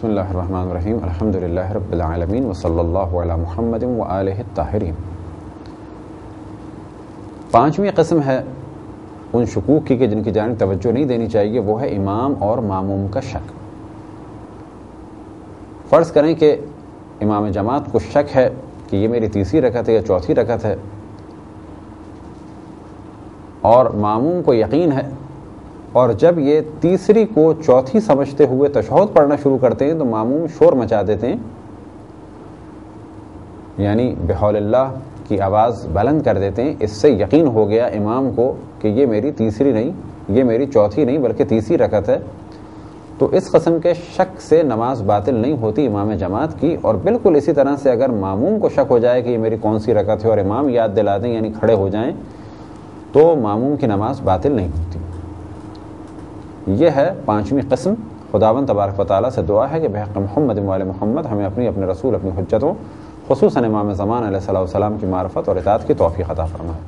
بسم اللہ الرحمن الرحیم الحمدللہ رب العالمین وصلی اللہ علی محمد وآلہ الطاہرین۔ پانچویں قسم ہے ان شکوک کی کہ جن کی جانب توجہ نہیں دینی چاہیے، وہ ہے امام اور ماموم کا شک۔ فرض کریں کہ امام جماعت کو شک ہے کہ یہ میری تیسری رکعت ہے یا چوتھی رکعت ہے، اور ماموم کو یقین ہے، اور جب یہ تیسری کو چوتھی سمجھتے ہوئے تشہد پڑھنا شروع کرتے ہیں تو ماموم شور مچا دیتے ہیں، یعنی بحول اللہ کی آواز بلند کر دیتے ہیں۔ اس سے یقین ہو گیا امام کو کہ یہ میری تیسری نہیں، یہ میری چوتھی نہیں بلکہ تیسری رکعت ہے، تو اس قسم کے شک سے نماز باطل نہیں ہوتی امام جماعت کی۔ اور بالکل اسی طرح سے اگر ماموم کو شک ہو جائے کہ یہ میری کون سی رکعت ہے اور امام یاد دلا دیں یعنی کھڑے ہو جائیں، تو ماموم کی نماز باطل نہیں ہوتی۔ یہ ہے پانچویں قسم۔ خداوند تبارک و تعالیٰ سے دعا ہے کہ بحق محمد وآل محمد ہمیں اپنے رسول، اپنی حجتوں، خصوصاً امام زمان علیہ السلام کی معرفت اور اطاعت کی توفیق عطا فرمائے۔